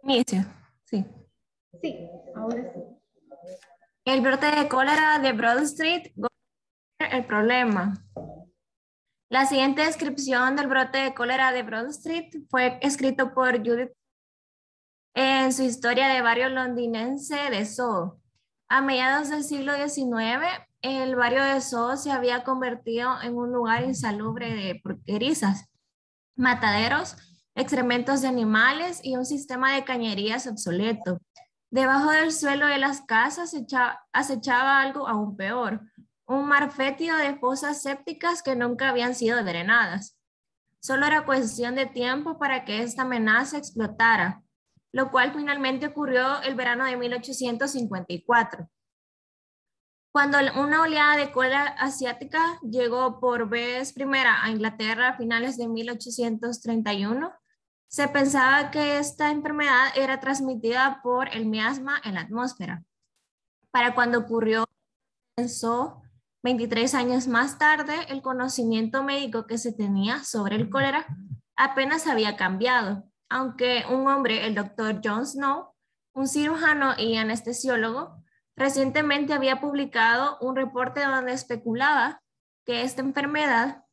Inicio, sí. Sí, ahora sí. El brote de cólera de Broad Street, el problema. La siguiente descripción del brote de cólera de Broad Street fue escrito por Judith en su historia de barrio londinense de Soho. A mediados del siglo XIX, el barrio de Soho se había convertido en un lugar insalubre de porquerizas, mataderos, excrementos de animales y un sistema de cañerías obsoleto. Debajo del suelo de las casas acechaba algo aún peor, un mar fétido de fosas sépticas que nunca habían sido drenadas. Solo era cuestión de tiempo para que esta amenaza explotara, lo cual finalmente ocurrió el verano de 1854. Cuando una oleada de cólera asiática llegó por vez primera a Inglaterra a finales de 1831, se pensaba que esta enfermedad era transmitida por el miasma en la atmósfera. Para cuando ocurrió, pensó 23 años más tarde, el conocimiento médico que se tenía sobre el cólera apenas había cambiado, aunque un hombre, el doctor John Snow, un cirujano y anestesiólogo, recientemente había publicado un reporte donde especulaba que esta enfermedad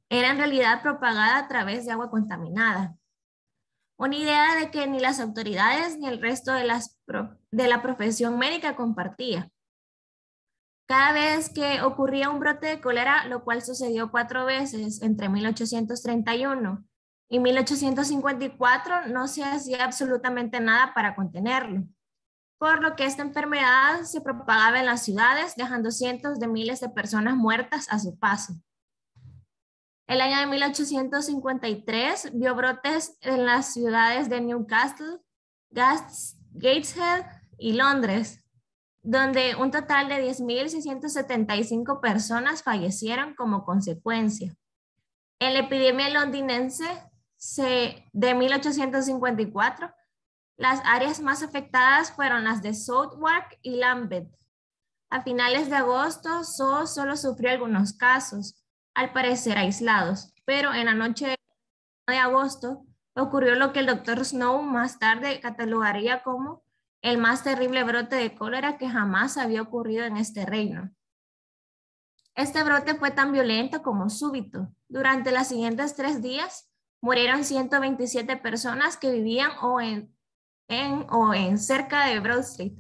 era en realidad propagada a través de agua contaminada. Una idea de que ni las autoridades ni el resto de la profesión médica compartía. Cada vez que ocurría un brote de cólera, lo cual sucedió 4 veces entre 1831 y 1854, no se hacía absolutamente nada para contenerlo, por lo que esta enfermedad se propagaba en las ciudades, dejando cientos de miles de personas muertas a su paso. El año de 1853 vio brotes en las ciudades de Newcastle, Gateshead y Londres, donde un total de 10.675 personas fallecieron como consecuencia. En la epidemia londinense de 1854, las áreas más afectadas fueron las de Southwark y Lambeth. A finales de agosto, Soho solo sufrió algunos casos, al parecer aislados, pero en la noche de agosto ocurrió lo que el doctor Snow más tarde catalogaría como el más terrible brote de cólera que jamás había ocurrido en este reino. Este brote fue tan violento como súbito. Durante los siguientes 3 días murieron 127 personas que vivían o en cerca de Broad Street.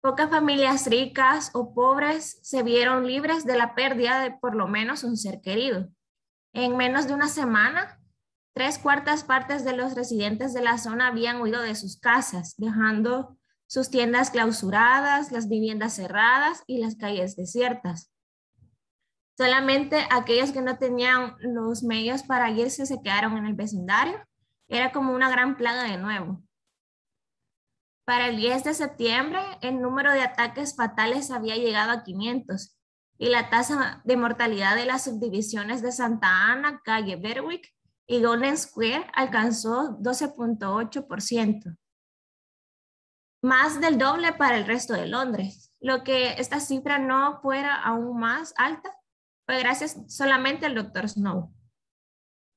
Pocas familias ricas o pobres se vieron libres de la pérdida de por lo menos un ser querido. En menos de una semana, 3/4 partes de los residentes de la zona habían huido de sus casas, dejando sus tiendas clausuradas, las viviendas cerradas y las calles desiertas. Solamente aquellos que no tenían los medios para irse se quedaron en el vecindario. Era como una gran plaga de nuevo. Para el 10 de septiembre, el número de ataques fatales había llegado a 500 y la tasa de mortalidad de las subdivisiones de Santa Ana, calle Berwick y Golden Square alcanzó 12.8%, más del doble para el resto de Londres. Lo que esta cifra no fuera aún más alta fue gracias solamente al doctor Snow.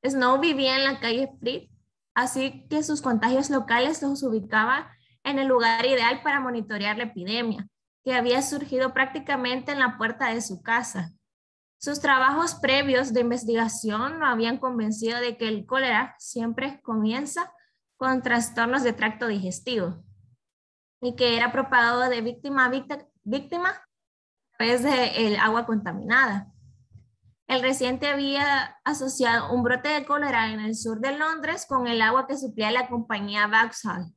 Snow vivía en la calle Frith, así que sus contagios locales los ubicaba en el lugar ideal para monitorear la epidemia, que había surgido prácticamente en la puerta de su casa. Sus trabajos previos de investigación lo habían convencido de que el cólera siempre comienza con trastornos de tracto digestivo y que era propagado de víctima a través del agua contaminada. El reciente había asociado un brote de cólera en el sur de Londres con el agua que suplía la compañía Vauxhall,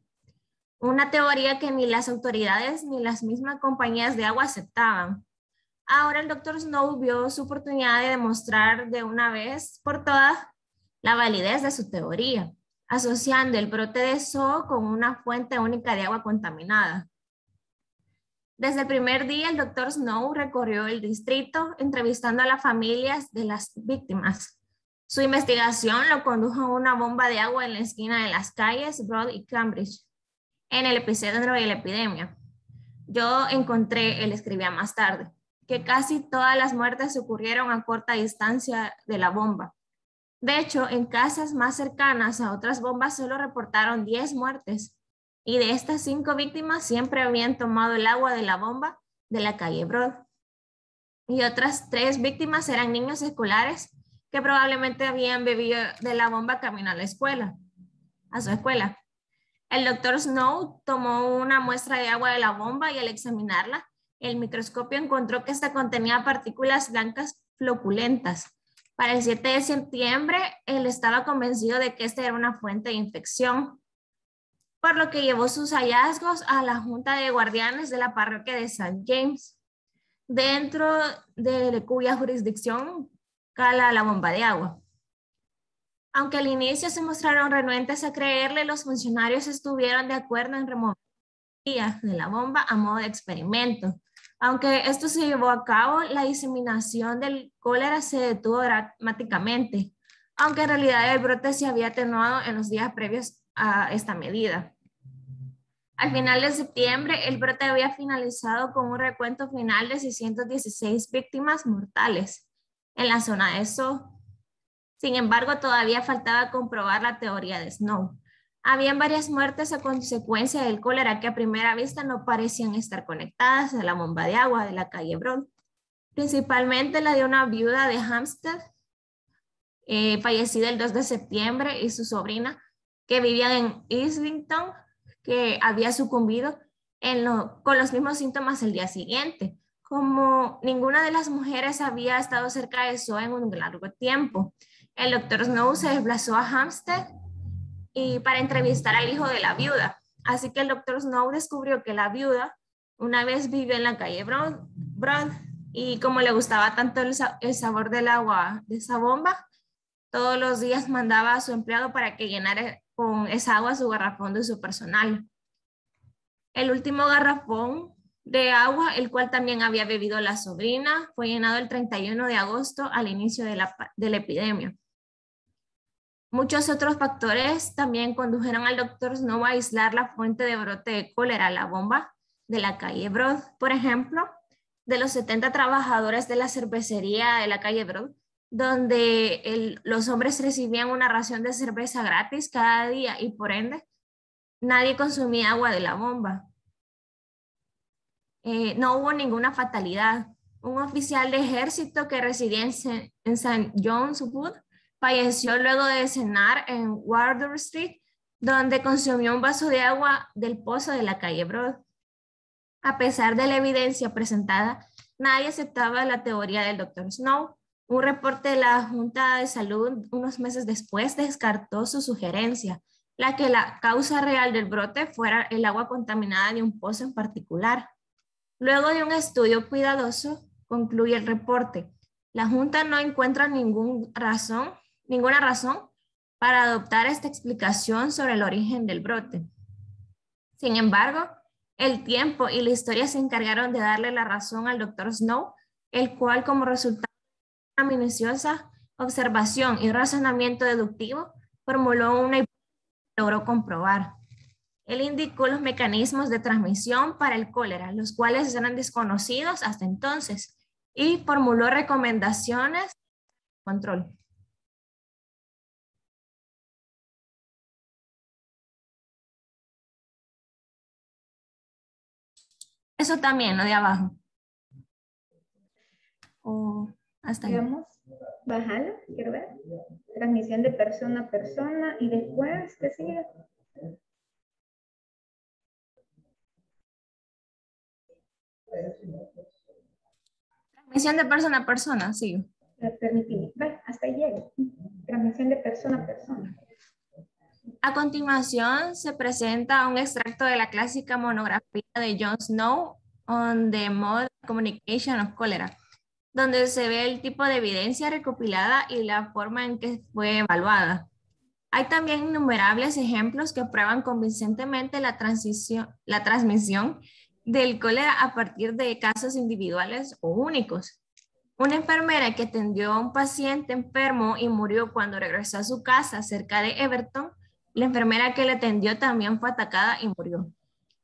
una teoría que ni las autoridades ni las mismas compañías de agua aceptaban. Ahora el doctor Snow vio su oportunidad de demostrar de una vez por todas la validez de su teoría, asociando el brote de Soho con una fuente única de agua contaminada. Desde el primer día, el doctor Snow recorrió el distrito entrevistando a las familias de las víctimas. Su investigación lo condujo a una bomba de agua en la esquina de las calles Broad y Cambridge, en el epicentro de la epidemia. Yo encontré, él escribía más tarde, que casi todas las muertes ocurrieron a corta distancia de la bomba. De hecho, en casas más cercanas a otras bombas solo reportaron 10 muertes, y de estas 5 víctimas siempre habían tomado el agua de la bomba de la calle Broad. Y otras 3 víctimas eran niños escolares que probablemente habían bebido de la bomba camino a la escuela, a su escuela. El doctor Snow tomó una muestra de agua de la bomba y al examinarla, el microscopio encontró que esta contenía partículas blancas floculentas. Para el 7 de septiembre, él estaba convencido de que esta era una fuente de infección, por lo que llevó sus hallazgos a la Junta de Guardianes de la parroquia de St. James, dentro de cuya jurisdicción cala la bomba de agua. Aunque al inicio se mostraron renuentes a creerle, los funcionarios estuvieron de acuerdo en remover de la bomba a modo de experimento. Aunque esto se llevó a cabo, la diseminación del cólera se detuvo dramáticamente, aunque en realidad el brote se había atenuado en los días previos a esta medida. Al final de septiembre, el brote había finalizado con un recuento final de 616 víctimas mortales en la zona de Soo. Sin embargo, todavía faltaba comprobar la teoría de Snow. Habían varias muertes a consecuencia del cólera que a primera vista no parecían estar conectadas a la bomba de agua de la calle Broad, principalmente la de una viuda de Hampstead, fallecida el 2 de septiembre, y su sobrina, que vivían en Islington, que había sucumbido con los mismos síntomas el día siguiente. Como ninguna de las mujeres había estado cerca de Soo en un largo tiempo, el doctor Snow se desplazó a Hampstead y para entrevistar al hijo de la viuda. Así que el doctor Snow descubrió que la viuda una vez vivió en la calle Broad y como le gustaba tanto el sabor del agua de esa bomba, todos los días mandaba a su empleado para que llenara con esa agua su garrafón de uso personal. El último garrafón de agua, el cual también había bebido la sobrina, fue llenado el 31 de agosto al inicio de la epidemia. Muchos otros factores también condujeron al doctor Snow a aislar la fuente de brote de cólera, la bomba de la calle Broad. Por ejemplo, de los 70 trabajadores de la cervecería de la calle Broad, donde los hombres recibían una ración de cerveza gratis cada día y por ende nadie consumía agua de la bomba. No hubo ninguna fatalidad. Un oficial de ejército que residía en St. John's Wood falleció luego de cenar en Wardour Street, donde consumió un vaso de agua del pozo de la calle Broad. A pesar de la evidencia presentada, nadie aceptaba la teoría del Dr. Snow. Un reporte de la Junta de Salud unos meses después descartó su sugerencia, que la causa real del brote fuera el agua contaminada de un pozo en particular. Luego de un estudio cuidadoso, concluye el reporte. La Junta no encuentra ninguna razón para adoptar esta explicación sobre el origen del brote. Sin embargo, el tiempo y la historia se encargaron de darle la razón al Dr. Snow, el cual, como resultado de una minuciosa observación y razonamiento deductivo, formuló una hipótesis que logró comprobar. Él indicó los mecanismos de transmisión para el cólera, los cuales eran desconocidos hasta entonces, y formuló recomendaciones de control. Eso también, lo de abajo. O hasta ahí. Digamos, bájalo, quiero ver. Transmisión de persona a persona y después, ¿qué sigue? Transmisión de persona a persona, sí. Permíteme, ve, hasta ahí llego. Transmisión de persona a persona. A continuación se presenta un extracto de la clásica monografía de John Snow on the Mode of Communication of Cholera, donde se ve el tipo de evidencia recopilada y la forma en que fue evaluada. Hay también innumerables ejemplos que prueban convincentemente la transmisión del cólera a partir de casos individuales o únicos. Una enfermera que atendió a un paciente enfermo y murió cuando regresó a su casa cerca de Everton, la enfermera que le atendió también fue atacada y murió.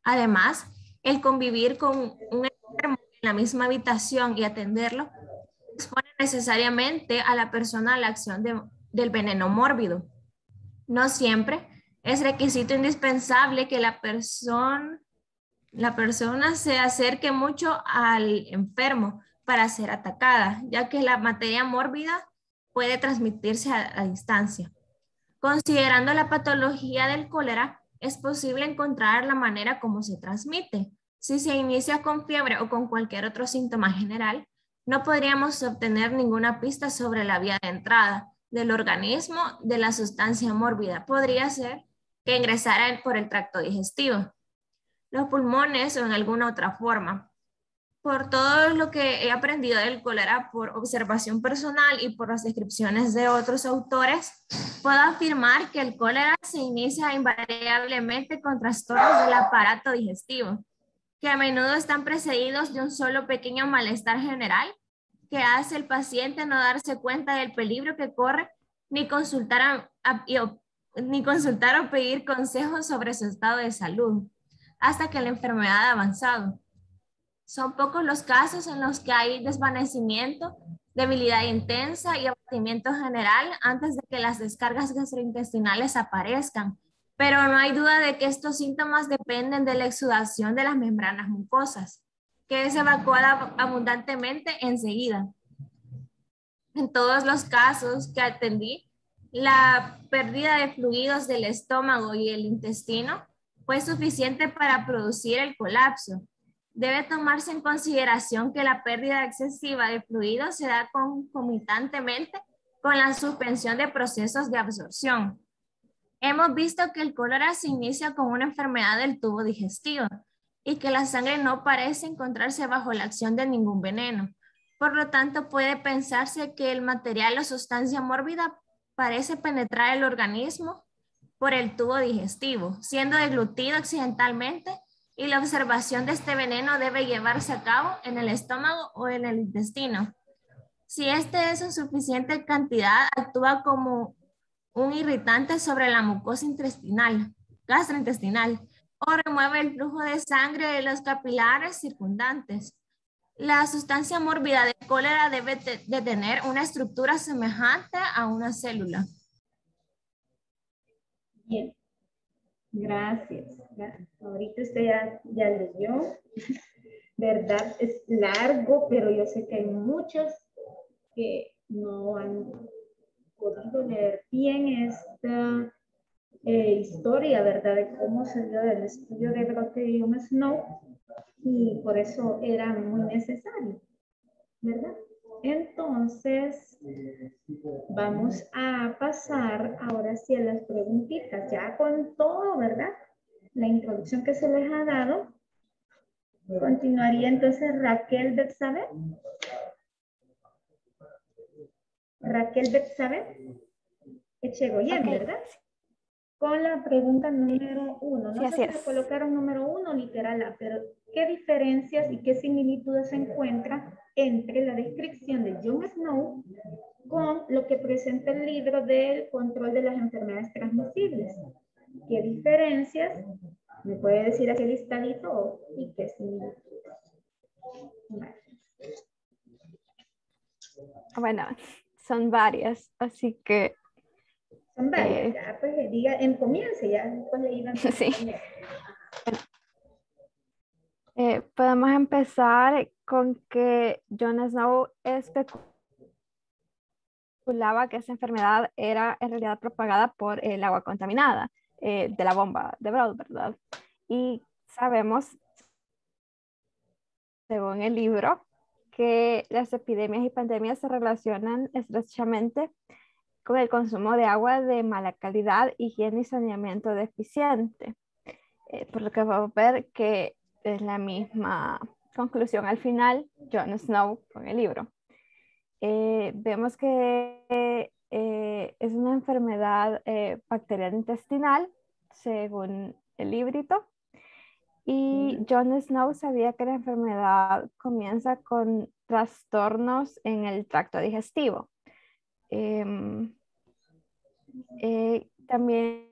Además, el convivir con un enfermo en la misma habitación y atenderlo, expone necesariamente a la persona a la acción del veneno mórbido. No siempre es requisito indispensable que la persona se acerque mucho al enfermo para ser atacada, ya que la materia mórbida puede transmitirse a distancia. Considerando la patología del cólera, es posible encontrar la manera como se transmite. Si se inicia con fiebre o con cualquier otro síntoma general, no podríamos obtener ninguna pista sobre la vía de entrada del organismo de la sustancia mórbida. Podría ser que ingresara por el tracto digestivo, los pulmones o en alguna otra forma. Por todo lo que he aprendido del cólera por observación personal y por las descripciones de otros autores, puedo afirmar que el cólera se inicia invariablemente con trastornos del aparato digestivo, que a menudo están precedidos de un solo pequeño malestar general que hace al paciente no darse cuenta del peligro que corre ni ni consultar o pedir consejos sobre su estado de salud hasta que la enfermedad ha avanzado. Son pocos los casos en los que hay desvanecimiento, debilidad intensa y abatimiento general antes de que las descargas gastrointestinales aparezcan, pero no hay duda de que estos síntomas dependen de la exudación de las membranas mucosas, que es evacuada abundantemente enseguida. En todos los casos que atendí, la pérdida de fluidos del estómago y el intestino fue suficiente para producir el colapso. Debe tomarse en consideración que la pérdida excesiva de fluidos se da concomitantemente con la suspensión de procesos de absorción. Hemos visto que el cólera se inicia con una enfermedad del tubo digestivo y que la sangre no parece encontrarse bajo la acción de ningún veneno. Por lo tanto, puede pensarse que el material o sustancia mórbida parece penetrar el organismo por el tubo digestivo, siendo deglutido accidentalmente, y la observación de este veneno debe llevarse a cabo en el estómago o en el intestino. Si este es en suficiente cantidad, actúa como un irritante sobre la mucosa gastrointestinal, o remueve el flujo de sangre de los capilares circundantes. La sustancia mórbida de cólera debe de tener una estructura semejante a una célula. Bien, gracias. Ya, ahorita usted ya leyó, ¿verdad? Es largo, pero yo sé que hay muchos que no han podido leer bien esta historia, ¿verdad? De cómo se dio el estudio de brote de Jon Snow, y por eso era muy necesario, ¿verdad? Entonces, vamos a pasar ahora sí a las preguntitas, ya con todo, ¿verdad? La introducción que se les ha dado. Continuaría entonces Raquel Betsabe. Raquel Betsabe Echegoyen, Ok. ¿verdad? Con la pregunta número 1. No Sí, sé así si le es. colocaron número 1 literal A, pero ¿qué diferencias y qué similitudes se encuentran entre la descripción de Jon Snow con lo que presenta el libro del control de las enfermedades transmisibles? ¿Qué diferencias? ¿Me puede decir aquí listadito y qué similitudes? Vale. Bueno, son varias, así que Son varias, ya pues diga, comience, ya después le iban a sí. responder. Podemos empezar con que Jon Snow especulaba que esa enfermedad era en realidad propagada por el agua contaminada de la bomba de Broad, ¿verdad? Y sabemos, según el libro, que las epidemias y pandemias se relacionan estrechamente con el consumo de agua de mala calidad, higiene y saneamiento deficiente. Por lo que vamos a ver que es la misma conclusión al final, Jon Snow con el libro. Vemos que es una enfermedad bacteriana intestinal, según el librito, y Jon Snow sabía que la enfermedad comienza con trastornos en el tracto digestivo. También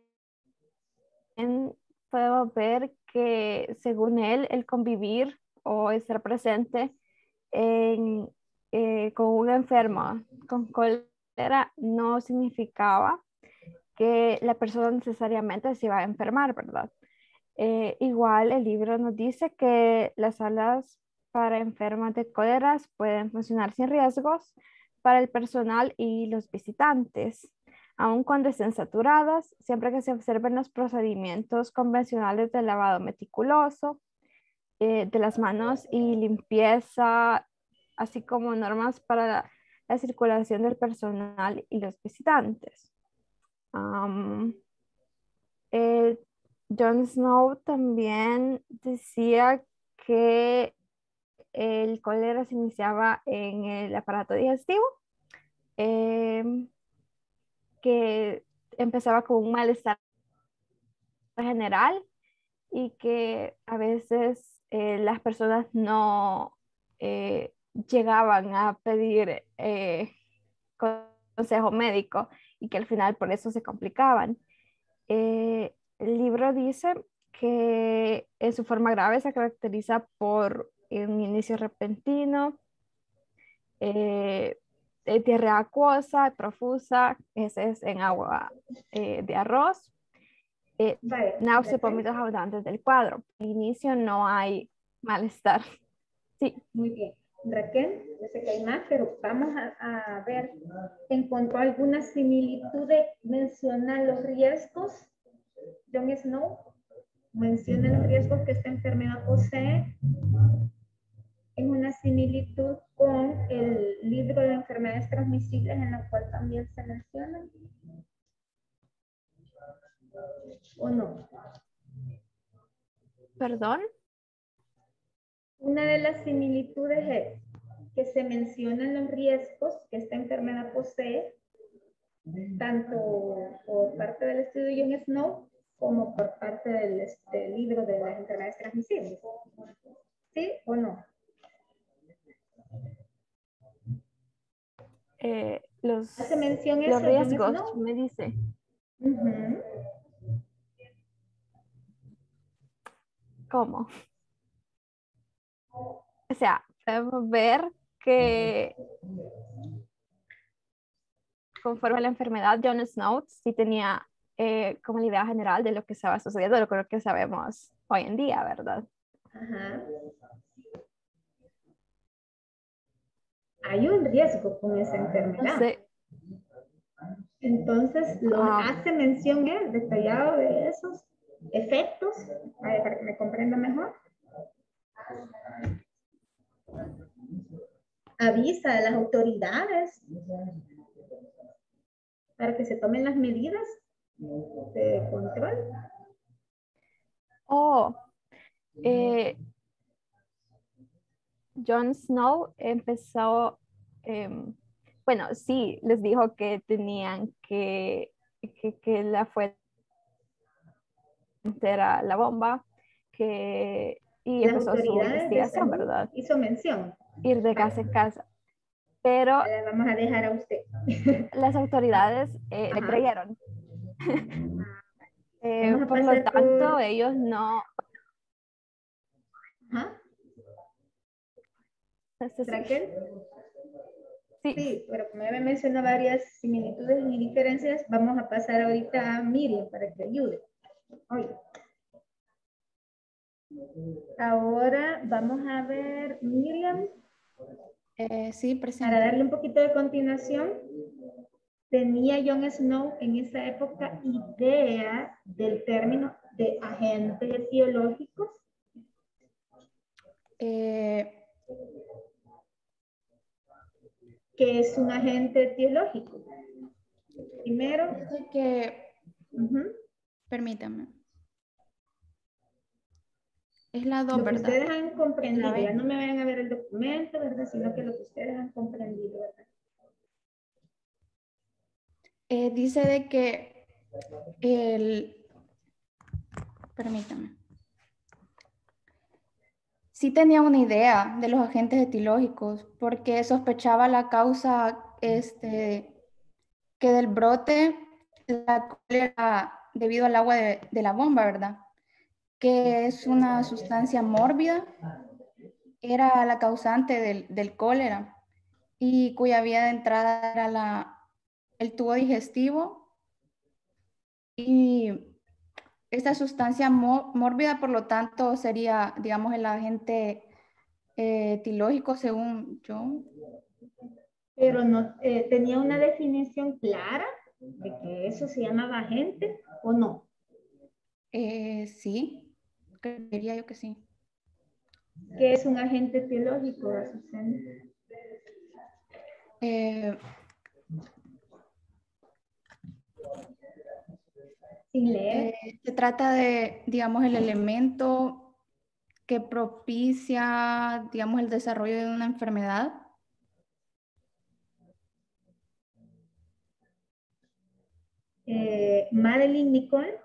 podemos ver que según él, el convivir o estar presente en, con un enfermo con cólera no significaba que la persona necesariamente se iba a enfermar, ¿verdad? Igual el libro nos dice que las salas para enfermas de cólera pueden funcionar sin riesgos para el personal y los visitantes, aun cuando estén saturadas, siempre que se observen los procedimientos convencionales de lavado meticuloso de las manos y limpieza, así como normas para la circulación del personal y los visitantes. Um, eh, Jon Snow también decía que el cólera se iniciaba en el aparato digestivo, em, que empezaba con un malestar general y que a veces las personas no llegaban a pedir consejo médico y que al final por eso se complicaban. El libro dice que en su forma grave se caracteriza por un inicio repentino, eh, diarrea acuosa, profusa, heces en agua de arroz, Vale, náuseas y Raquel, vómitos abundantes del cuadro. Al inicio no hay malestar. Sí, muy bien. Raquel, yo sé que hay más, pero vamos a ver, ¿encontró alguna similitud de mencionar los riesgos? Jon Snow menciona los riesgos que esta enfermedad posee. Es una similitud con el libro de enfermedades transmisibles en la cual también se menciona, ¿o no? perdón. Una de las similitudes es que se mencionan los riesgos que esta enfermedad posee, tanto por parte del estudio de Jon Snow como por parte del libro de las enfermedades transmisibles. ¿Sí o no? ¿Hace mención Los eso Jon riesgos, Snow? me dice. ¿Cómo? O sea, podemos ver que conforme a la enfermedad, Jon Snow sí tenía como la idea general de lo que estaba sucediendo, lo que sabemos hoy en día, ¿verdad? Ajá. Hay un riesgo con esa No enfermedad. sé. Entonces, hace mención él detallado de esos efectos, para que me comprenda mejor. Avisa a las autoridades para que se tomen las medidas de control. Oh, Jon Snow empezó, bueno, sí, les dijo que tenían que la fuente era la bomba, y Las empezó su autoridades de investigación, salud ¿verdad? hizo mención. Ir de casa Vale, en casa. Pero la vamos a dejar a usted. las autoridades le Ajá. creyeron. Vamos a Por lo pasar tanto, por... ellos no... Ajá. Sí, Raquel. sí. Sí, pero como ya me mencionó varias similitudes y diferencias, vamos a pasar ahorita a Miriam para que ayude. Oye. Ahora vamos a ver, Miriam, Sí, para darle presente. un poquito de continuación. ¿Tenía Jon Snow en esa época idea del término de agentes biológicos? Eh, ¿Qué es un agente biológico? Primero, Dice que, permítame, es la 2, lo que ¿verdad? ustedes han Es la comprendido, B. ya no me vayan a ver el documento, ¿verdad? Sino que lo que ustedes han comprendido, ¿verdad? Dice de que permítame. Sí tenía una idea de los agentes etilógicos porque sospechaba la causa que del brote la cólera debido al agua de la bomba, ¿verdad? Que es una sustancia mórbida era la causante del cólera y cuya vía de entrada era el tubo digestivo, y esta sustancia mórbida, por lo tanto, sería, digamos, el agente etilógico, según yo. Pero no tenía una definición clara de que eso se llamaba agente o no. Sí, creería yo que sí. ¿Qué es un agente etiológico, Azucena? Sin leer. Se trata de, digamos, el elemento que propicia, digamos, el desarrollo de una enfermedad. Madeline Nicole.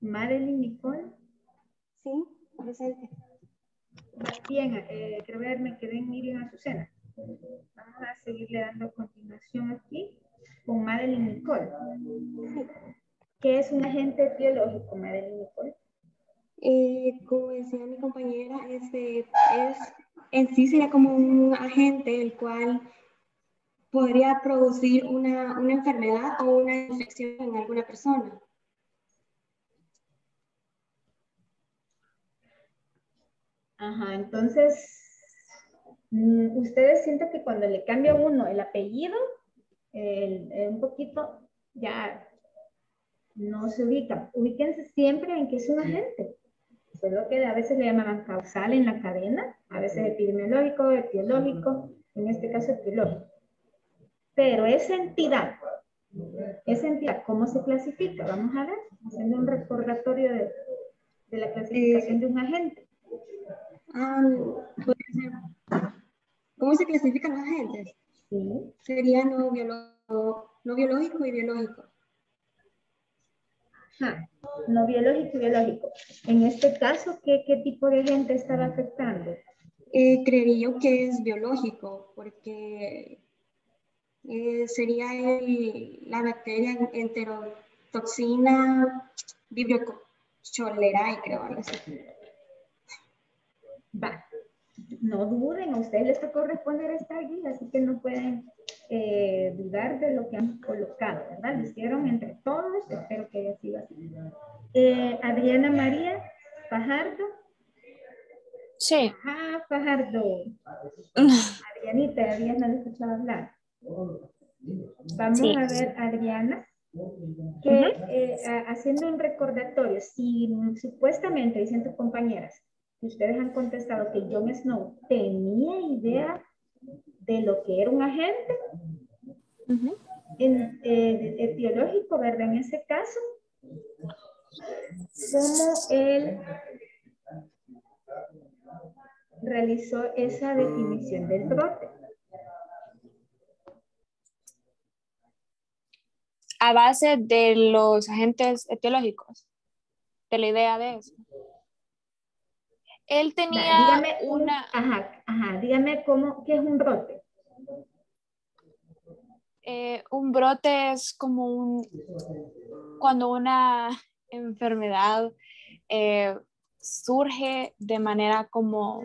Madeline Nicole. Sí, presente. Bien, quiero ver, me quedé en Miriam Azucena. Vamos a seguirle dando continuación aquí con Madeline Nicole. ¿Qué es un agente biológico, Madeline Nicole? Como decía mi compañera, en sí sería como un agente el cual podría producir una enfermedad o una infección en alguna persona. Ajá, entonces, ustedes sienten que cuando le cambia a uno el apellido, un poquito, ya no se ubican. Ubíquense siempre en que es un agente. Solo que a veces le llamaban causal en la cadena, a veces epidemiológico, etiológico, en este caso etiológico. Pero esa entidad, ¿cómo se clasifica? Vamos a ver, haciendo un recordatorio de la clasificación de un agente. Podría ser, ¿cómo se clasifican los agentes? Sí. Sería no biológico y biológico. Ajá. No biológico y biológico. En este caso, ¿qué tipo de agente estaba afectando? Creería yo que es biológico, porque sería la bacteria enterotoxina vibrio cholerae, creo, algo así. Va. No duden, a ustedes les tocó responder esta guía, así que no pueden dudar de lo que han colocado, ¿verdad? Lo hicieron entre todos, espero que haya sido así. Adriana María Fajardo. Sí. Ah, Fajardo. Adrianita, Adriana no le escuchaba hablar. Vamos Sí. a ver, Adriana, que haciendo un recordatorio, si supuestamente, dicen tus compañeras, que ustedes han contestado que Jon Snow tenía idea de lo que era un agente etiológico, ¿verdad? En ese caso, ¿cómo él realizó esa definición del brote? A base de los agentes etiológicos, de la idea de eso. Él tenía dígame una... dígame qué es un brote. Un brote es como cuando una enfermedad surge de manera como,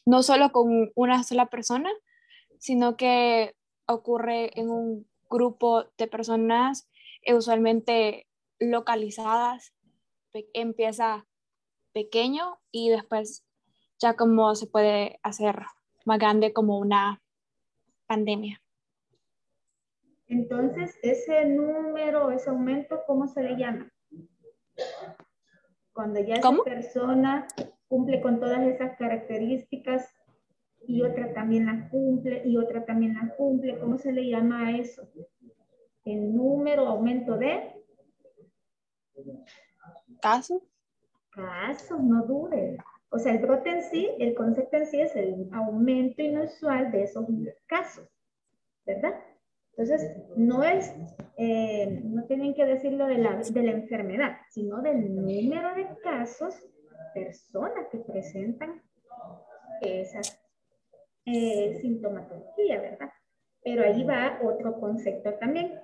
no solo con una sola persona, sino que ocurre en un grupo de personas usualmente localizadas. Empieza pequeño y después ya como se puede hacer más grande como una pandemia. Entonces, ese número, ese aumento, ¿cómo se le llama? Cuando ya esa persona cumple con todas esas características y otra también las cumple y otra también las cumple, ¿cómo se le llama a eso? El número, aumento de... ¿Casos? Casos, no dudes. O sea, el brote en sí, el concepto en sí es el aumento inusual de esos casos, ¿verdad? Entonces, no es, no tienen que decirlo de la enfermedad, sino del número de casos, personas que presentan esa sintomatología, ¿verdad? Pero ahí va otro concepto también,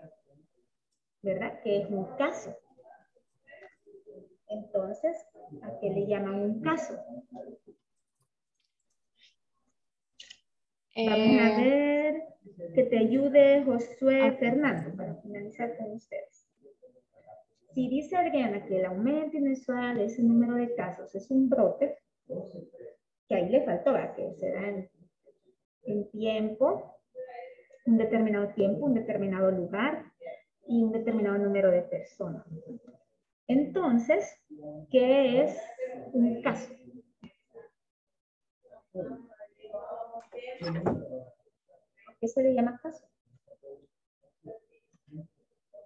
¿verdad? Que es un caso. Entonces, ¿a qué le llaman un caso? Vamos a ver que te ayude Josué Fernando para finalizar con ustedes. Si dice Adriana que el aumento inusual de ese número de casos es un brote, que ahí le faltó, ¿verdad? Que será en tiempo, un determinado tiempo, un determinado lugar y un determinado número de personas. Entonces, ¿qué es un caso? ¿Qué se le llama caso?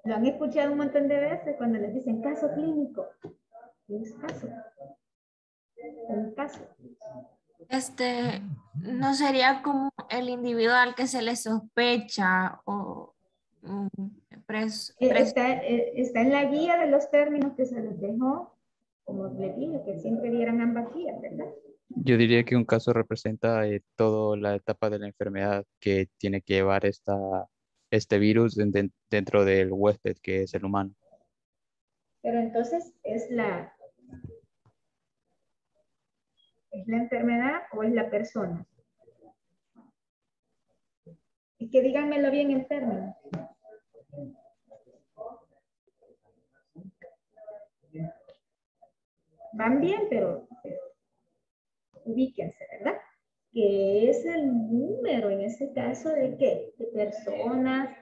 Lo han escuchado un montón de veces cuando les dicen caso clínico. ¿Qué es caso? Un caso. No sería como el individuo al que se le sospecha o Está en la guía de los términos que se les dejó, como les dije, que siempre dieran ambas guías, ¿verdad? Yo diría que un caso representa toda la etapa de la enfermedad que tiene que llevar este virus dentro del huésped que es el humano. Pero entonces, ¿es la enfermedad o es la persona? Y que díganmelo bien en términos. Van bien, pero ubíquense, ¿verdad? Que es el número en ese caso de qué? De personas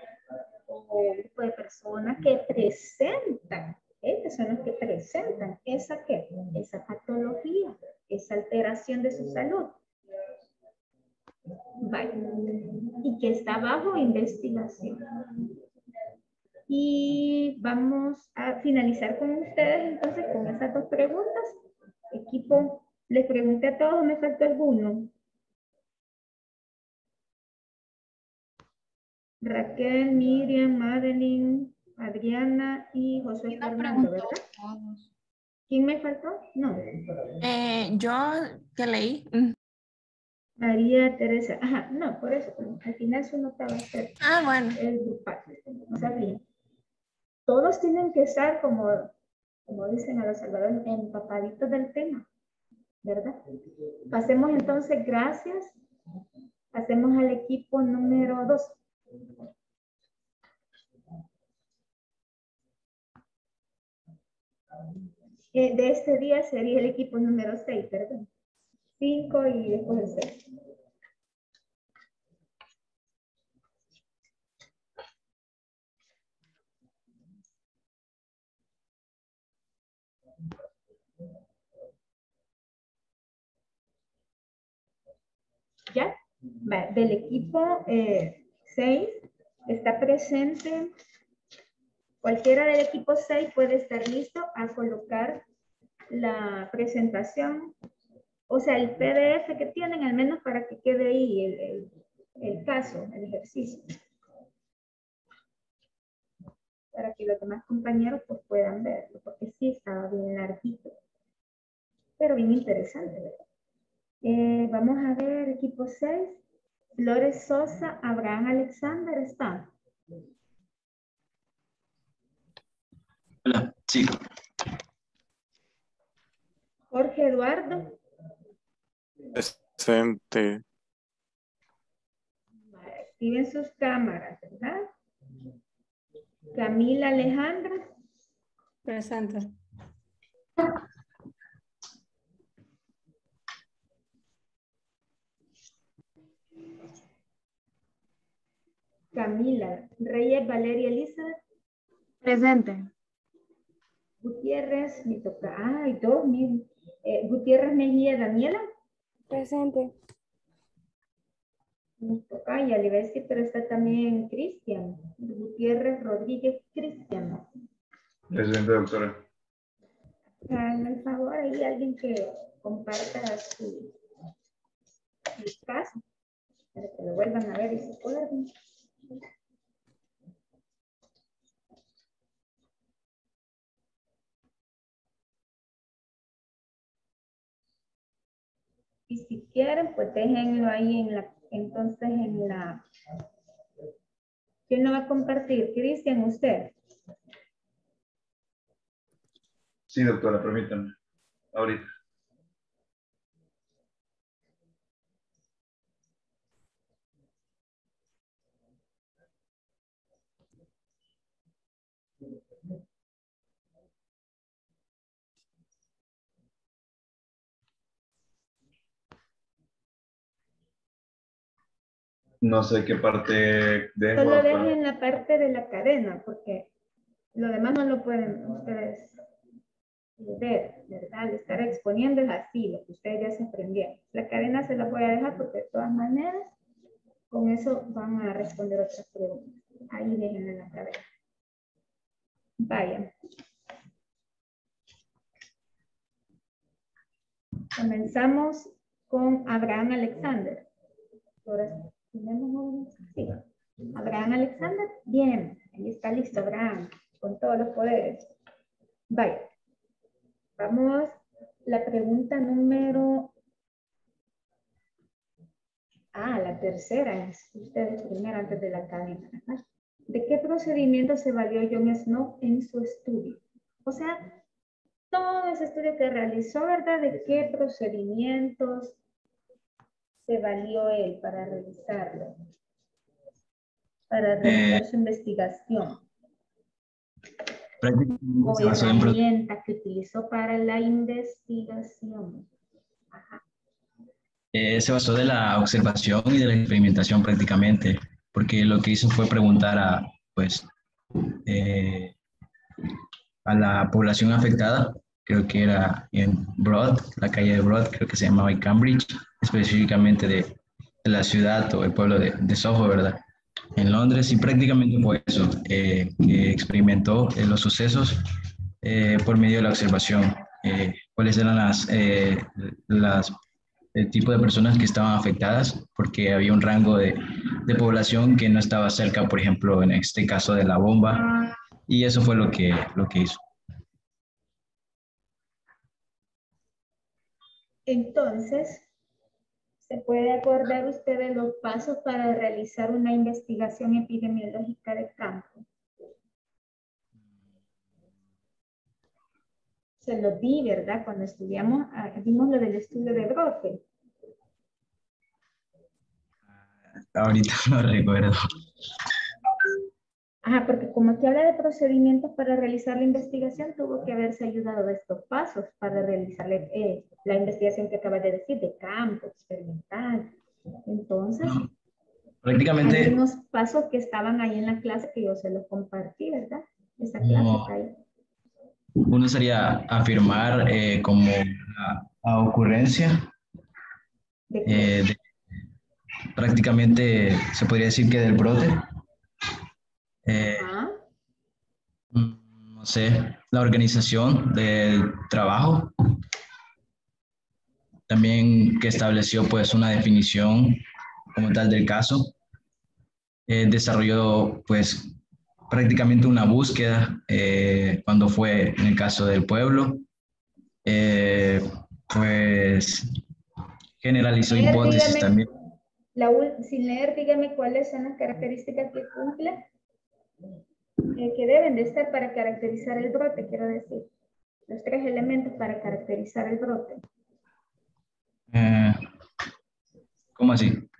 o grupo de personas que presentan, que son los que presentan esa ¿qué? Esa patología, esa alteración de su salud. Vale. Y que está bajo investigación. Y vamos a finalizar con ustedes entonces con esas dos preguntas. Equipo, les pregunté a todos, ¿me faltó alguno? Raquel, Miriam, Madeline, Adriana y José Fernando, ¿verdad? ¿Quién me faltó? No. yo que leí. María Teresa. Ajá, no, por eso, al final su nota va a ser Bueno. el grupal. No sabía. Todos tienen que estar, como dicen a los salvadores, empapaditos del tema, ¿verdad? Pasemos entonces, gracias. Pasemos al equipo número 2. De este día sería el equipo número 6, ¿verdad? 5 y después el 6. ¿Ya? Vale. Del equipo 6 está presente. Cualquiera del equipo 6 puede estar listo a colocar la presentación, o sea, el PDF que tienen, al menos para que quede ahí el caso, el ejercicio. Para que los demás compañeros pues, puedan verlo, porque sí estaba bien larguito, pero bien interesante, ¿verdad? Vamos a ver, equipo 6. Flores Sosa, Abraham Alexander, ¿está? Hola, sí. Jorge Eduardo. Presente. Activen sus cámaras, ¿verdad? Camila Alejandra. Presente. Camila. Reyes Valeria Elizabeth. Presente. Gutiérrez, me toca. Ay, dos, Gutiérrez Mejía Daniela. Presente. Me toca, ya le iba a decir, pero está también Cristian. Gutiérrez Rodríguez Cristian. Presente, doctora. Háganme el favor, hay alguien que comparta su caso para que lo vuelvan a ver y se acuerden. Y si quieren, pues déjenlo ahí entonces en la... ¿Quién lo va a compartir? Cristian, usted. Sí, doctora, permítame. Ahorita. No sé qué parte dejo. Solo dejen la parte de la cadena, porque lo demás no lo pueden ustedes ver, ¿verdad? Al estar exponiendo es así, lo que ustedes ya se aprendieron. La cadena se la voy a dejar porque de todas maneras, con eso van a responder otras preguntas. Ahí déjenla en la cadena. Vayan. Comenzamos con Abraham Alexander. Ahora, ¿tenemos? Sí. Abraham Alexander. Bien, ahí está listo Abraham, con todos los poderes. Vaya. Vamos, la pregunta número... la tercera es ustedes primero antes de la cadena. ¿De qué procedimiento se valió Jon Snow en su estudio? O sea, todo ese estudio que realizó, ¿verdad? ¿De qué procedimientos se valió él para realizarlo? Para realizar su investigación. O herramienta que utilizó para la investigación. Ajá. Se basó de la observación y de la experimentación prácticamente, porque lo que hizo fue preguntar a la población afectada, creo que era en Broad, la calle de Broad, creo que se llamaba Cambridge, específicamente de la ciudad o el pueblo de Soho, ¿verdad? En Londres, y prácticamente fue eso, que experimentó los sucesos por medio de la observación, cuáles eran el tipo de personas que estaban afectadas, porque había un rango de población que no estaba cerca, por ejemplo, en este caso de la bomba, y eso fue lo que hizo. Entonces, ¿se puede acordar usted de los pasos para realizar una investigación epidemiológica de campo? Se lo di, ¿verdad? Cuando estudiamos, vimos lo del estudio de brote. Ahorita no recuerdo. Ajá, porque como aquí habla de procedimientos para realizar la investigación, tuvo que haberse ayudado de estos pasos para realizar la investigación que acabas de decir, de campo, experimental. Entonces, No, prácticamente... hay unos pasos que estaban ahí en la clase que yo se los compartí, ¿verdad? Esa clase está ahí. Uno sería afirmar como la ocurrencia prácticamente se podría decir que del brote. No sé, la organización del trabajo. También que estableció pues una definición como tal del caso. Desarrolló pues prácticamente una búsqueda cuando fue en el caso del pueblo. Pues generalizó hipótesis también. Sin leer, dígame cuáles son las características que cumple, que deben de estar para caracterizar el brote, quiero decir. Los 3 elementos para caracterizar el brote. ¿Cómo así?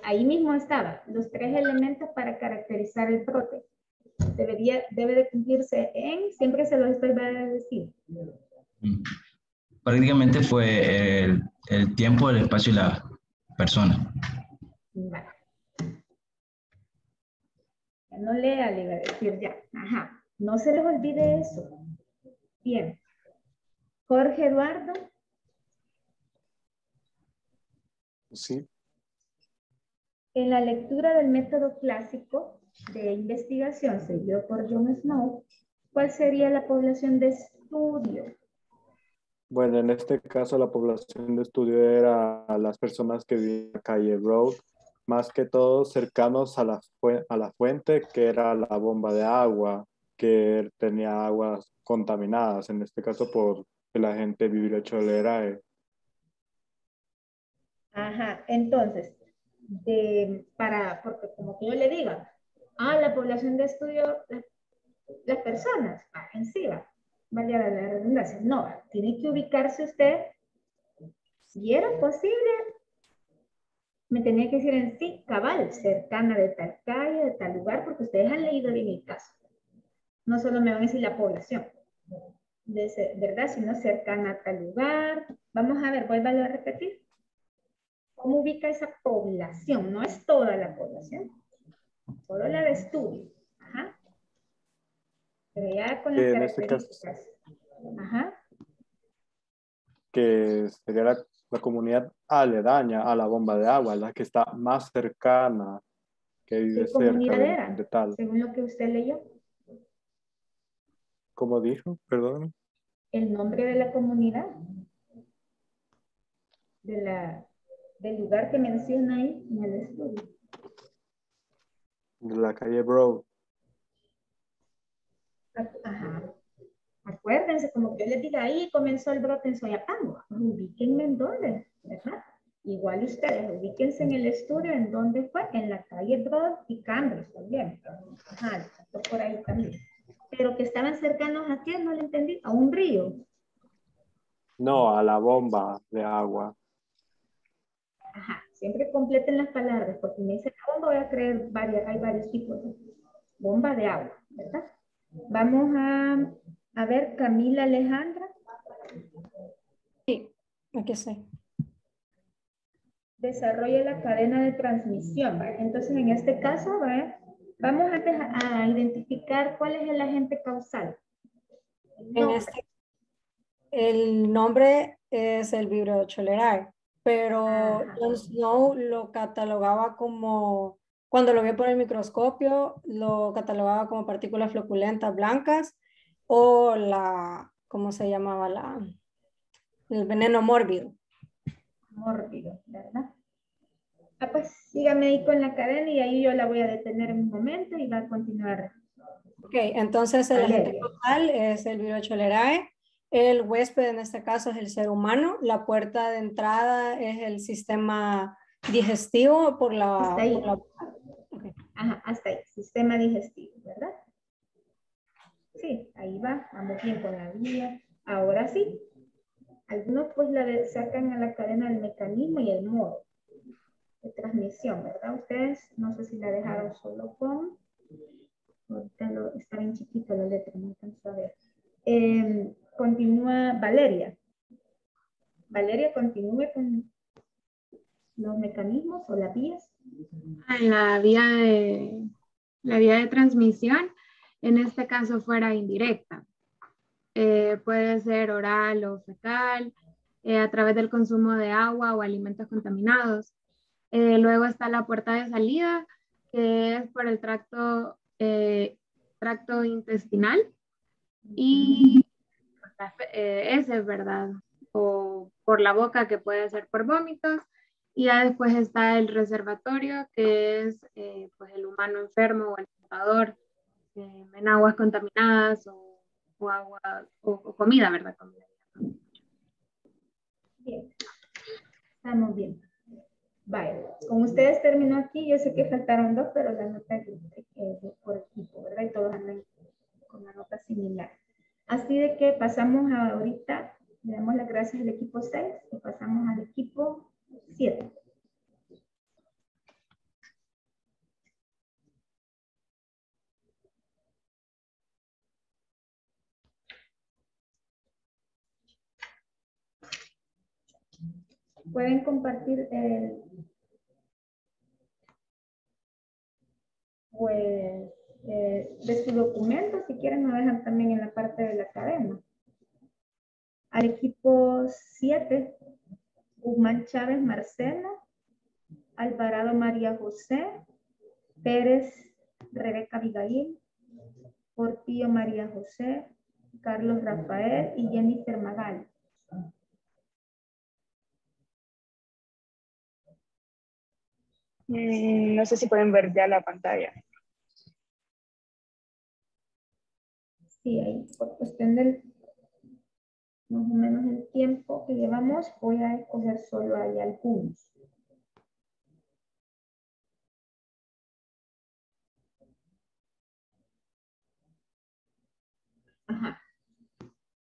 Ahí mismo estaba, los 3 elementos para caracterizar el brote. Debe de cumplirse siempre se los estoy a decir. Prácticamente fue el tiempo, el espacio y la persona. Vale. Ya no lea, le iba a decir ya. Ajá. No se les olvide eso. Bien. Jorge Eduardo. Sí. En la lectura del método clásico de investigación seguido por Jon Snow, ¿cuál sería la población de estudio? Bueno, en este caso la población de estudio era las personas que vivían en la calle Road, más que todo cercanos a la fuente, que era la bomba de agua, que tenía aguas contaminadas, en este caso por la gente vivir cholera. Ajá, entonces, porque como que yo le diga, la población de estudio, las personas, en sí va. valga la redundancia, no, tiene que ubicarse usted, si era posible, me tenía que decir en sí, cabal, cercana de tal calle, de tal lugar, porque ustedes han leído bien el caso. No solo me van a decir la población, ¿verdad? Sino cercana a tal lugar. Vamos a ver, vuélvalo a repetir. ¿Cómo ubica esa población? No es toda la población, solo la de estudio. Ajá. Pero ya con las En este caso, características. Ajá. que sería la comunidad aledaña a la bomba de agua, la que está más cercana, que vive ¿Qué cerca comunidad era? de tal. Según lo que usted leyó. ¿Cómo dijo? Perdón. El nombre de la comunidad. Del lugar que menciona ahí en el estudio. De la calle Broad. Ajá. Acuérdense, como que yo les diga, ahí comenzó el brote en Soyapango. Ubíquenme en dónde, ¿verdad? Igual ustedes, ubíquense en el estudio, ¿en dónde fue? En la calle Broad y Cambridge también. Ajá, por ahí también. Pero que estaban cercanos a qué, no lo entendí, a un río. No, a la bomba de agua. Ajá, siempre completen las palabras, porque me dice bomba, voy a creer hay varios tipos de bomba de agua, ¿verdad? Vamos a ver, Camila Alejandra. Sí, aquí estoy. Desarrolla la cadena de transmisión, ¿vale? Entonces, en este caso, ¿vale? Vamos a identificar cuál es el agente causal. El nombre es el Vibrio cholerae, pero John Snow lo catalogaba como, cuando lo vio por el microscopio, lo catalogaba como partículas floculentas blancas o ¿cómo se llamaba? El veneno mórbido. Mórbido, ¿verdad? Ah, pues sígame ahí con la cadena y ahí yo la voy a detener en un momento y va a continuar. Ok, entonces el agente causal es el Vibrio cholerae. El huésped en este caso es el ser humano. La puerta de entrada es el sistema digestivo por la... Hasta ahí. Okay. Ajá, hasta ahí. Sistema digestivo, ¿verdad? Sí, ahí va. Vamos bien con la vía. Ahora sí. Algunos pues sacan a la cadena el mecanismo y el modo de transmisión, ¿verdad? Ustedes, no sé si la dejaron solo con... Ahorita está bien chiquito la letra, no alcanzo a ver. Continúa Valeria. Valeria, continúe con los mecanismos o las vías. La vía de transmisión, en este caso fuera indirecta. Puede ser oral o fecal, a través del consumo de agua o alimentos contaminados. Luego está la puerta de salida, que es por el tracto intestinal. Y ese es verdad, o por la boca, que puede ser por vómitos. Y ya después está el reservatorio, que es pues el humano enfermo o el portador en aguas contaminadas o agua o comida, ¿verdad? Comida. Bien, estamos bien. Vale, con ustedes terminó aquí. Yo sé que faltaron dos, pero la nota es por equipo, ¿verdad? Y todos andan con la nota similar. Así de que pasamos ahorita, le damos las gracias al equipo 6 y pasamos al equipo 7. Pueden compartir de su documento, si quieren, lo dejan también en la parte de la cadena. Al equipo 7, Guzmán Chávez Marcela, Alvarado María José, Pérez Rebeca Abigail, Portillo María José, Carlos Rafael y Jennifer Magal. No sé si pueden ver ya la pantalla. Sí, ahí por cuestión del más o menos el tiempo que llevamos, voy a escoger solo ahí algunos. Ajá.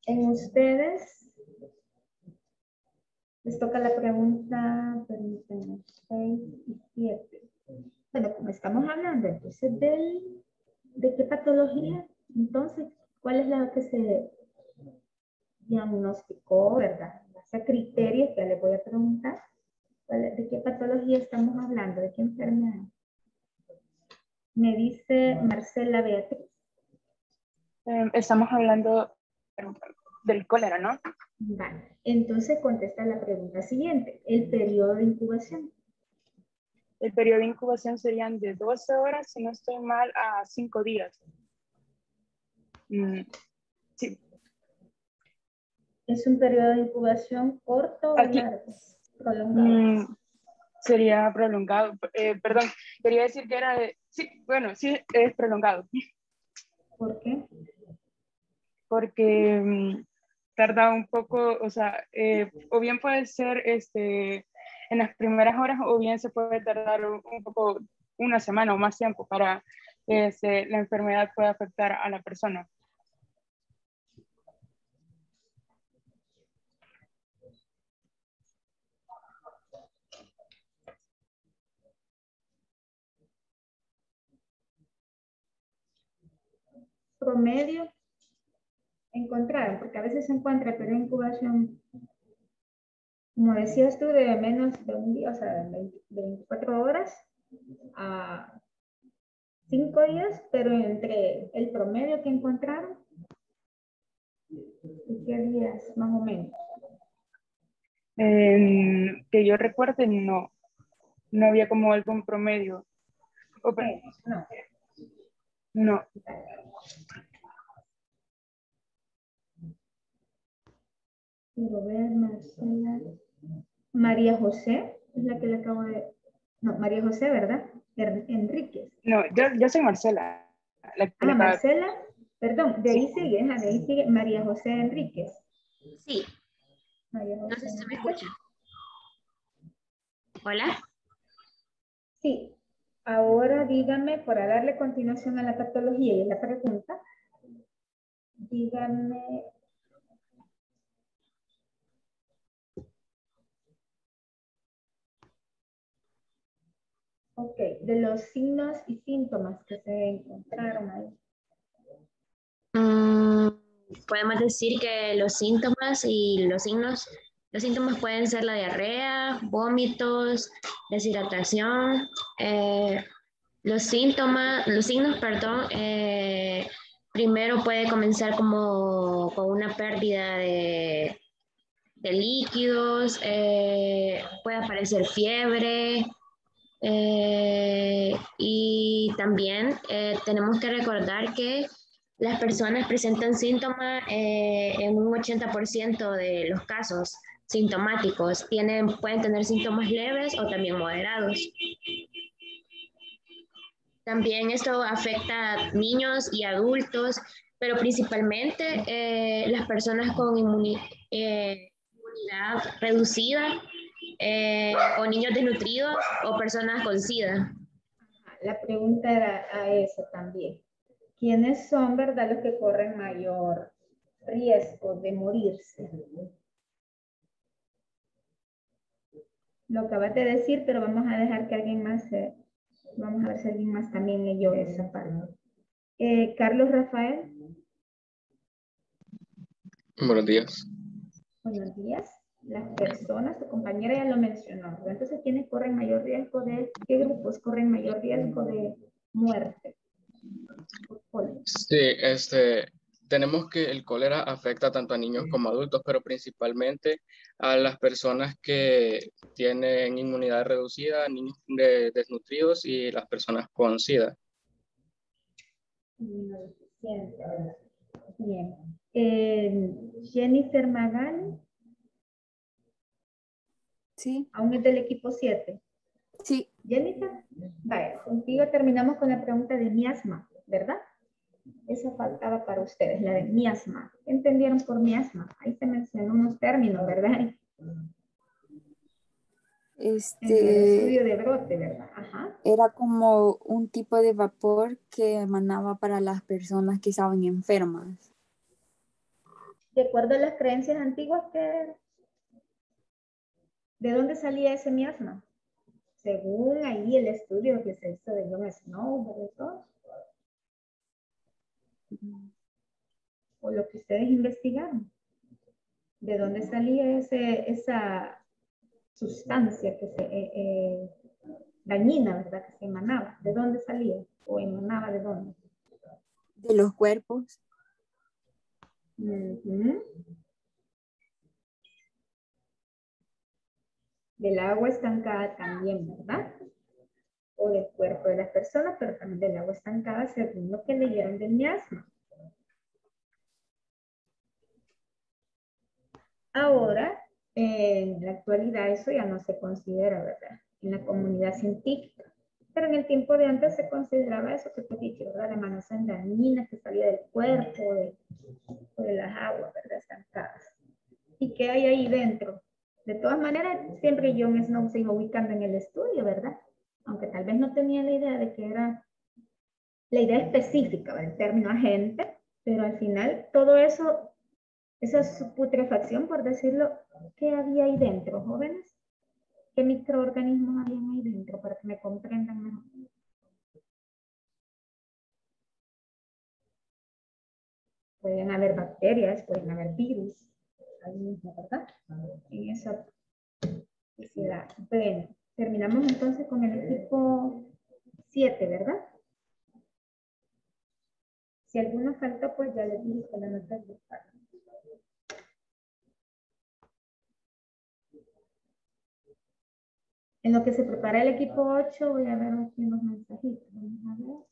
En ustedes les toca la pregunta, permítanme, 6 y 7. Bueno, como estamos hablando entonces de qué patología, entonces, ¿cuál es la que se diagnosticó, verdad? Ese criterio que les voy a preguntar, ¿de qué patología estamos hablando? ¿De qué enfermedad? Me dice Marcela Beatriz. Estamos hablando del cólera, ¿no? Vale, entonces contesta la pregunta siguiente, el periodo de incubación. El periodo de incubación serían de 12 horas, si no estoy mal, a 5 días. Sí. ¿Es un periodo de incubación corto o largo? Prolongado. Sería prolongado. Perdón, quería decir que era de... Sí, bueno, sí, es prolongado. ¿Por qué? Porque tarda un poco, o sea, o bien puede ser en las primeras horas, o bien se puede tardar un poco, una semana o más tiempo para que la enfermedad pueda afectar a la persona. Promedio encontraron, porque a veces se encuentra el periodo de incubación, como decías tú, de menos de un día, o sea, de 24 horas a 5 días, pero entre el promedio que encontraron y qué días más o menos. Que yo recuerde, no había como algún promedio. No. No. Quiero ver, Marcela. María José, es la que le acabo de... No, María José, ¿verdad? Enríquez. No, yo soy Marcela. Marcela, perdón, de ahí sigue, de ahí sigue María José Enríquez. Sí. María José. No sé si se me escucha. Hola. Sí. Ahora dígame, para darle continuación a la patología y a la pregunta, dígame... Ok, de los signos y síntomas que se encontraron ahí. Podemos decir que los síntomas y los síntomas pueden ser la diarrea, vómitos, deshidratación. Los signos, perdón, primero puede comenzar como con una pérdida de líquidos, puede aparecer fiebre, y también tenemos que recordar que las personas presentan síntomas en un 80% de los casos sintomáticos. Pueden tener síntomas leves o también moderados. También esto afecta a niños y adultos, pero principalmente las personas con inmunidad reducida, o niños desnutridos o personas con SIDA. La pregunta era a eso también. ¿Quiénes son, verdad, los que corren mayor riesgo de morirse? Lo acabas de decir, pero vamos a dejar que alguien más, vamos a ver si alguien más también leyó esa parte. Carlos Rafael. Buenos días. Buenos días. Las personas, tu compañera ya lo mencionó. Entonces, ¿quiénes corren mayor riesgo qué grupos corren mayor riesgo de muerte? Sí, tenemos que el cólera afecta tanto a niños como a adultos, pero principalmente a las personas que tienen inmunidad reducida, niños desnutridos y las personas con SIDA. Bien. Jennifer Magali. Sí. ¿Aún es del equipo 7? Sí. Jennifer, vaya, contigo terminamos con la pregunta de miasma, ¿verdad? Esa faltaba para ustedes, la de miasma. ¿Qué entendieron por miasma? Ahí se mencionó unos términos, ¿verdad? En el estudio de brote, ¿verdad? Ajá. Era como un tipo de vapor que emanaba para las personas que estaban enfermas. De acuerdo a las creencias antiguas, ¿de dónde salía ese miasma? Según ahí el estudio que se hizo de Jon Snow, ¿verdad? O lo que ustedes investigaron. ¿De dónde salía esa sustancia que se dañina, ¿verdad? Que se emanaba. ¿De dónde salía? ¿O emanaba de dónde? De los cuerpos. Del agua estancada también, ¿verdad? O del cuerpo de las personas, pero también del agua estancada según lo que leyeron del miasma. Ahora, en la actualidad eso ya no se considera, ¿verdad? En la comunidad científica. Pero en el tiempo de antes se consideraba eso que te he dicho, ¿verdad? La emanación dañina que salía del cuerpo o de las aguas, ¿verdad? Estancadas. ¿Y qué hay ahí dentro? De todas maneras, siempre Jon Snow se iba ubicando en el estudio, ¿verdad? Aunque tal vez no tenía la idea de que era la idea específica del término agente, pero al final todo eso, esa putrefacción, por decirlo, ¿qué había ahí dentro, jóvenes? ¿Qué microorganismos habían ahí dentro para que me comprendan mejor? Pueden haber bacterias, pueden haber virus, ahí mismo, ¿verdad? En esa sociedad. Bueno, terminamos entonces con el equipo 7, ¿verdad? Si alguno falta, pues ya les dije que la nota es buscar. En lo que se prepara el equipo 8, voy a ver aquí unos mensajitos. Vamos a ver.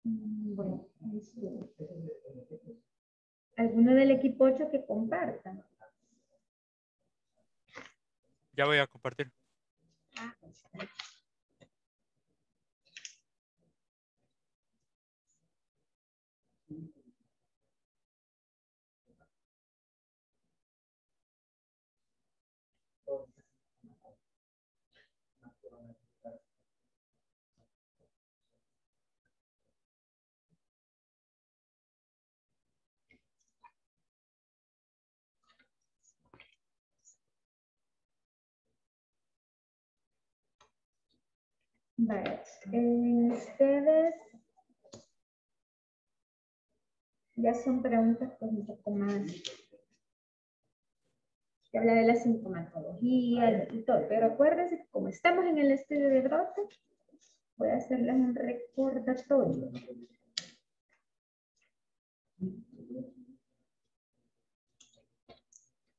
Bueno, ¿alguno del equipo 8 que comparta? Ya voy a compartir. Vale, ustedes ya son preguntas pues, un poco más, que habla de la sintomatología y todo, pero acuérdense que como estamos en el estudio de brote, voy a hacerles un recordatorio.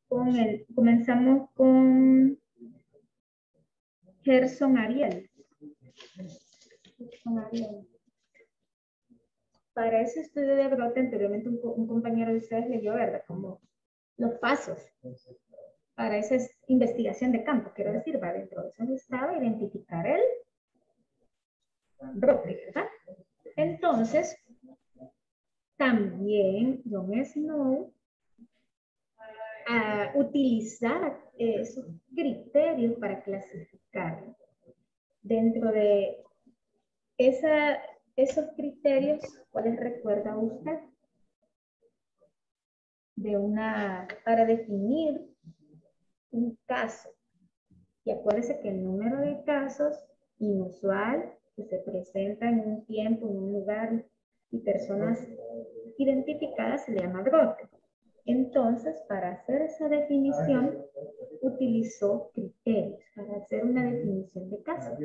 Comenzamos con Gerson Ariel. Para ese estudio de brote, anteriormente un compañero de ustedes leyó, ¿verdad? Como los pasos para esa investigación de campo. Quiero decir, va dentro de eso estaba identificar el brote, ¿verdad? Entonces, también Jon Snow a utilizar esos criterios para clasificar. Dentro de esos criterios, ¿cuáles recuerda usted? Para definir un caso. Y acuérdese que el número de casos inusual que se presenta en un tiempo, en un lugar y personas identificadas se le llama brote. Entonces, para hacer esa definición, utilizó criterios para hacer una definición de caso.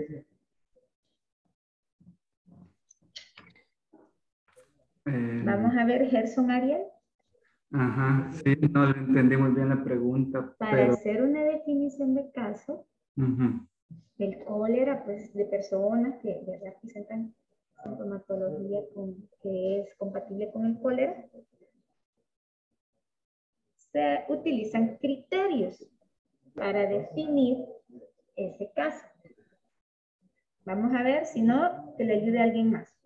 Vamos a ver, Gerson Ariel. Ajá, sí, no le entendí muy bien la pregunta. Para hacer una definición de caso, el cólera, pues, de personas que ¿verdad? Presentan sintomatología que es compatible con el cólera, se utilizan criterios para definir ese caso. Vamos a ver, si no, que le ayude a alguien más.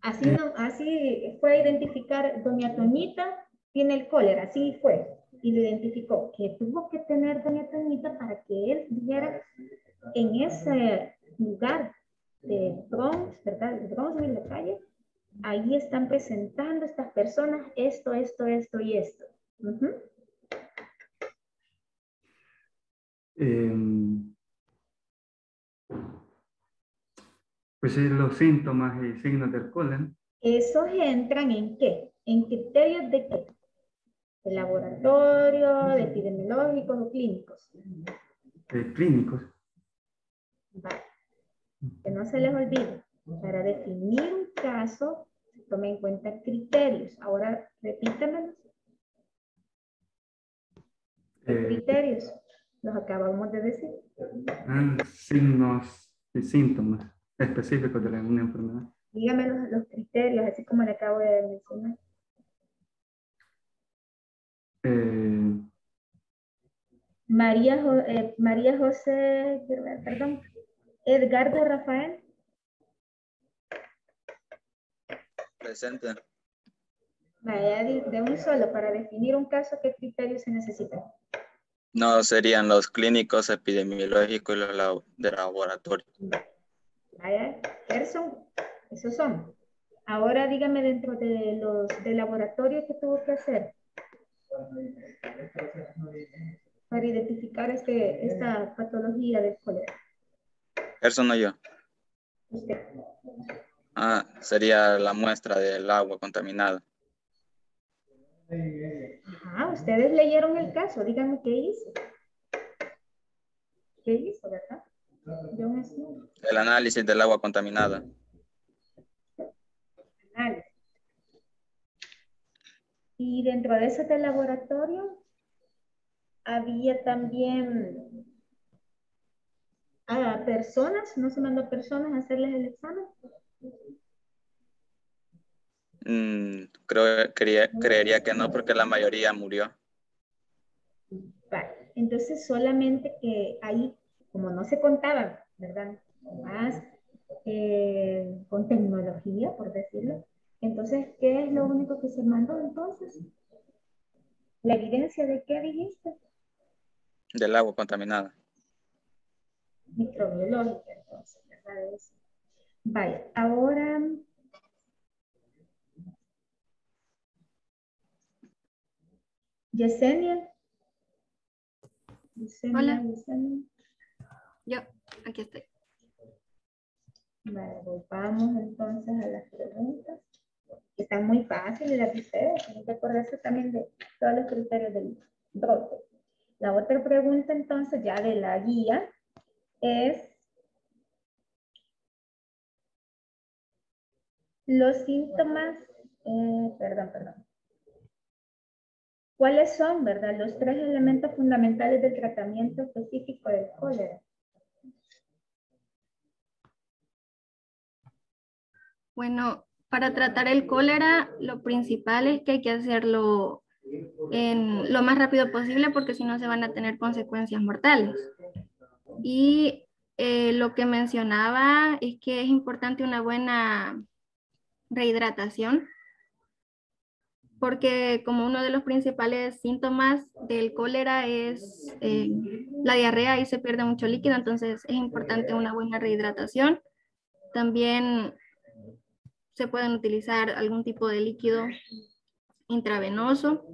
Así fue a identificar, doña Toñita tiene el cólera, así fue. y lo identificó. ¿Qué tuvo que tener doña Toñita para que él dijera en ese lugar de Bronx, ¿verdad? De Bronxville, la calle, ahí están presentando estas personas esto y esto? Ujú. Pues sí, los síntomas y signos del cólera. ¿Esos entran en qué? ¿En criterios de qué? ¿De laboratorio, de epidemiológicos o clínicos? Clínicos. Vale. Que no se les olvide. Para definir un caso, se toma en cuenta criterios. Ahora, repítamelos. ¿Qué criterios? Los acabamos de decir. Signos y síntomas específicos de una enfermedad. Dígame los criterios, así como le acabo de mencionar. María José, perdón, Edgardo Rafael. Presente. Vaya, de un solo, para definir un caso, ¿qué criterios se necesitan? No, serían los clínicos, epidemiológicos y los de laboratorio. Vaya, esos son. Ahora dígame dentro de los de laboratorio, ¿qué tuvo que hacer para identificar esta patología del cólera? Eso no yo. Usted. Sería la muestra del agua contaminada. Ustedes leyeron el caso, díganme qué hizo. ¿Qué hizo, verdad? El análisis del agua contaminada. Y dentro de ese del laboratorio había también personas, no se mandó personas a hacerles el examen. Creería que no, porque la mayoría murió. Vale, entonces solamente que ahí, como no se contaban, ¿verdad? Más con tecnología, por decirlo. Entonces, ¿qué es lo único que se mandó entonces? ¿La evidencia de qué dijiste? Del agua contaminada. Microbiológica, entonces, ¿verdad? Vaya, ahora... Yesenia. Hola. Yesenia. Yo, aquí estoy. Vale, vamos entonces a las preguntas. Están muy fáciles las de ustedes. Tienen que acordarse también de todos los criterios del brote. La otra pregunta entonces ya de la guía es los síntomas, perdón. ¿Cuáles son, verdad, los 3 elementos fundamentales del tratamiento específico del cólera? Bueno, para tratar el cólera, lo principal es que hay que hacerlo lo más rápido posible porque si no se van a tener consecuencias mortales. Y lo que mencionaba es que es importante una buena rehidratación porque como uno de los principales síntomas del cólera es la diarrea y se pierde mucho líquido, entonces es importante una buena rehidratación. También se pueden utilizar algún tipo de líquido intravenoso,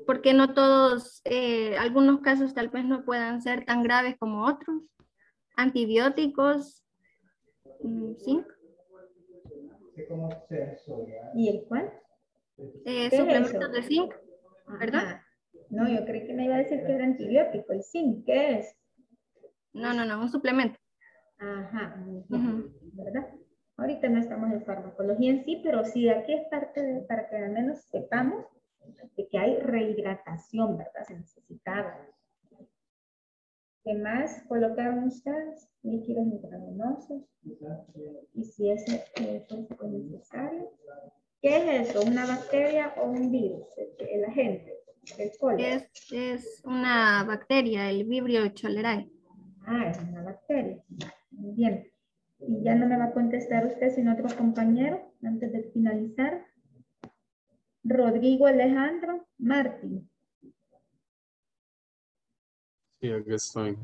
porque no todos, algunos casos tal vez no puedan ser tan graves como otros. Antibióticos, zinc. ¿Y el cuál? Suplementos de zinc, ¿verdad? No, yo creí que me iba a decir que era antibiótico. ¿El zinc qué es? No, un suplemento. Ajá, ¿verdad? Ahorita no estamos en farmacología en sí, pero sí, aquí es parte de, para que al menos sepamos de que hay rehidratación, ¿verdad? Se necesitaba. ¿Qué más colocaron ustedes? Líquidos intravenosos. Y si ese fue necesario. ¿Qué es eso? ¿Una bacteria o un virus? El agente, el cólera. Es una bacteria, el Vibrio cholerae. Es una bacteria. Muy bien. Y ya no me va a contestar usted, sino otro compañero, antes de finalizar. Rodrigo Alejandro Martín. Sí, aquí estoy.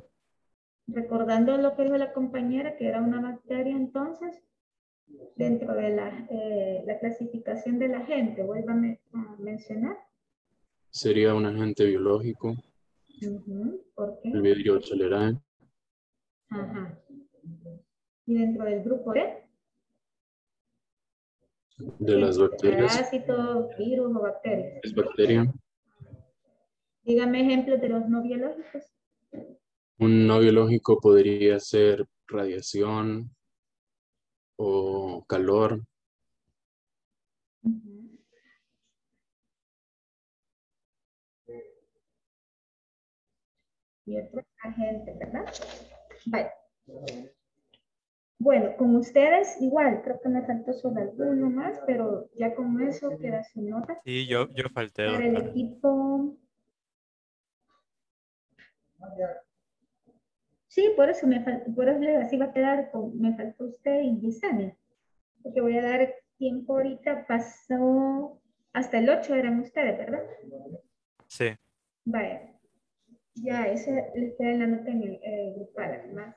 Recordando lo que dijo la compañera, que era una bacteria, entonces, dentro de la clasificación de la gente, vuélvame a mencionar. Sería un agente biológico, ¿Por qué? el Vidrio cholerae, Ajá. Y dentro del grupo de las bacterias, parásitos, virus o bacterias. es bacteria. Dígame ejemplos de los no biológicos. Un no biológico podría ser radiación o calor. Y otro agente, ¿verdad? Vale. Bueno, con ustedes igual, creo que me faltó solo alguno más, pero ya con eso queda su nota. Sí, yo falté, Para el doctora. equipo... Sí, por eso por eso así va a quedar me faltó usted y Gisania. Porque voy a dar tiempo ahorita, pasó hasta el 8 eran ustedes, ¿verdad? Sí. Vaya. Ya, ese les queda en la nota en el grupal, además.